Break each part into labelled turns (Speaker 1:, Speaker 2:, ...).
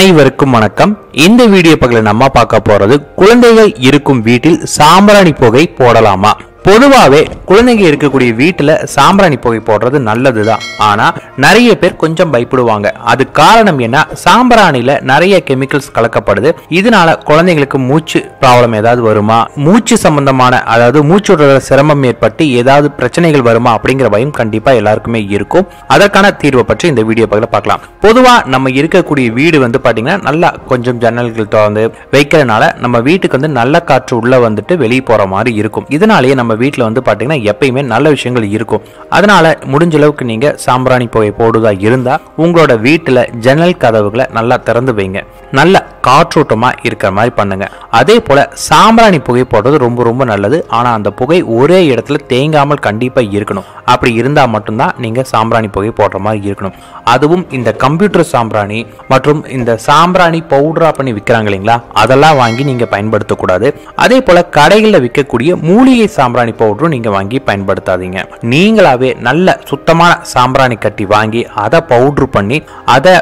Speaker 1: அனைவருக்கும் வணக்கம். இந்த வீடியோ பகுதியில் நம்ம பார்க்க போறது குழந்தைகள் இருக்கும் வீட்டில் சாம்பிராணி புகை போடலாமா? பொதுவாகவே குழந்தைங்க இருக்கக்கூடிய வீட்டில் சாம்பிராணி புகை போடுறது நல்லதுதான். ஆனா நிறைய பேர் கொஞ்சம் பயப்படுவாங்க. அது காரணம் என்ன? சாம்பிராணியில நிறைய கெமிக்கல்ஸ் கலக்கப்படுது. இதனால குழந்தைங்களுக்கு மூச்சு ப்ராப்ளம் ஏதாவது வருமா, மூச்சு சம்பந்தமான அதாவது மூச்சு விடுற சிரமம் ஏற்பட்டு ஏதாவது பிரச்சனைகள் வருமா அப்படிங்கிற பயம் கண்டிப்பா எல்லாருக்குமே இருக்கும். அதற்கான தீர்வை பற்றி இந்த வீடியோ பகுதியில் பார்க்கலாம். பொதுவா நம்ம இருக்கக்கூடிய வீடு பாத்தீங்கன்னா நல்லா கொஞ்சம் ஜன்னல்கள் திறந்து வைக்கிறதுனால நம்ம வீட்டுக்கு நல்ல காற்று உள்ள வந்துட்டு வெளியே போற மாதிரி இருக்கும். இதனாலேயே நம்ம வீட்டுல பாத்தீங்கன்னா எப்பயுமே நல்ல விஷயங்கள் இருக்கும். அதனால முடிஞ்ச அளவுக்கு நீங்க சாம்பிராணி புகை போடுவதா இருந்தா உங்களோட வீட்டுல ஜன்னல் கதவுகளை நல்லா திறந்து வைங்க. நல்ல காற்றோட்டமா இருக்கிற மாதிரி பண்ணுங்க. அதே போல சாம்பிராணி புகை போடுறது ரொம்ப ரொம்ப நல்லது. ஆனா அந்த புகை ஒரே இடத்துல தேங்காமல் கண்டிப்பா இருக்கணும். அப்படி இருந்தா மட்டும்தான் நீங்க சாம்பிராணி புகை போடுற மாதிரி இருக்கணும். அதுவும் இந்த கம்ப்யூட்டர் சாம்பிராணி மற்றும் இந்த சாம்பிராணி பவுடரா பண்ணி விற்கிறாங்க இல்லைங்களா, அதெல்லாம் வாங்கி நீங்க பயன்படுத்தக்கூடாது. அதே போல கடைகளில் விற்கக்கூடிய மூலிகை சாம்பிராணி பவுடரும் நீங்க வாங்கி பயன்படுத்தாதீங்க. நீங்களாவே நல்ல சுத்தமான சாம்பிராணி கட்டி வாங்கி அதை பவுடர் பண்ணி அதை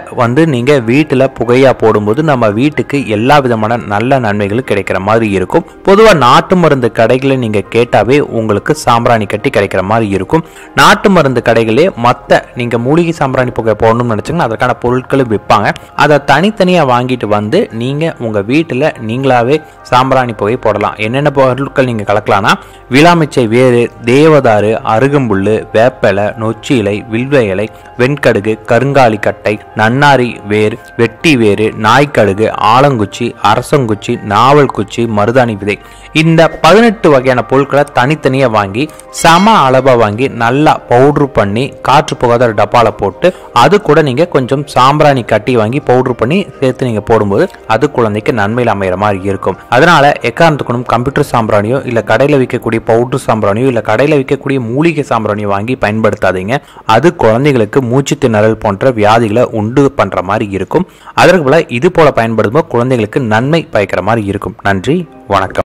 Speaker 1: நீங்க வீட்டுல புகையா போடும்போது நம்ம வீட்டுக்கு எல்லா விதமான நல்ல நன்மைகளும் கிடைக்கிற மாதிரி இருக்கும். பொதுவா நாட்டு மருந்து கடைகளை நீங்க கேட்டாவே உங்களுக்கு சாம்பிராணி கட்டி கிடைக்கிற மாதிரி இருக்கும். நாட்டு மருந்து கடைகளே மத்த நீங்க மூலிகை சாம்பிராணி புகை போடணும்னு நினைச்சீங்கன்னா அதற்கான பொருட்களும் விற்பாங்க. அதை தனித்தனியா வாங்கிட்டு நீங்க உங்க வீட்டுல நீங்களாவே சாம்பிராணி புகை போடலாம். என்னென்ன பொருட்கள் நீங்க கலக்கலாம்னா விளாமிச்சை வேறு, தேவதாறு, அருகம்புல்லு, வேப்பலை, நொச்சி இலை, வில்வ இலை, வெண்கடுகு, கருங்காலி கட்டை, நன்னாரி வேர், வெட்டி வேறு, நாய்க்கடுகு, ஆலங்குச்சி, அரசங்குச்சி, நாவல் குச்சி, மருதாணி விதை, இந்த 18 வகையான பொருட்களை தனித்தனியா வாங்கி சம அளவா வாங்கி நல்லா பவுடர் பண்ணி காற்று புகாத டப்பால போட்டு அது கூட நீங்க கொஞ்சம் சாம்பிராணி கட்டி வாங்கி பவுடர் பண்ணி சேர்த்து நீங்க போடும்போது அது குழந்தைக்கு நன்மையில் அமைகிற மாதிரி இருக்கும். அதனால எக்காரணத்துக்கும் கம்ப்யூட்டர் சாம்பிராணியோ இல்ல கடையில விற்கக்கூடிய பவுடர் சாம்பிராணியோ இல்ல கடையில விற்கக்கூடிய மூலிகை சாம்பிராணியோ வாங்கி பயன்படுத்தாதீங்க. அது குழந்தைகளுக்கு மூச்சு திணறல் போன்ற வியாதிகளை உண்டு பண்ற மாதிரி இருக்கும். அதற்கு போல இது போல பயன்படுத்தும்போது குழந்தைகளுக்கு நன்மை பயக்கிற மாதிரி இருக்கும். நன்றி, வணக்கம்.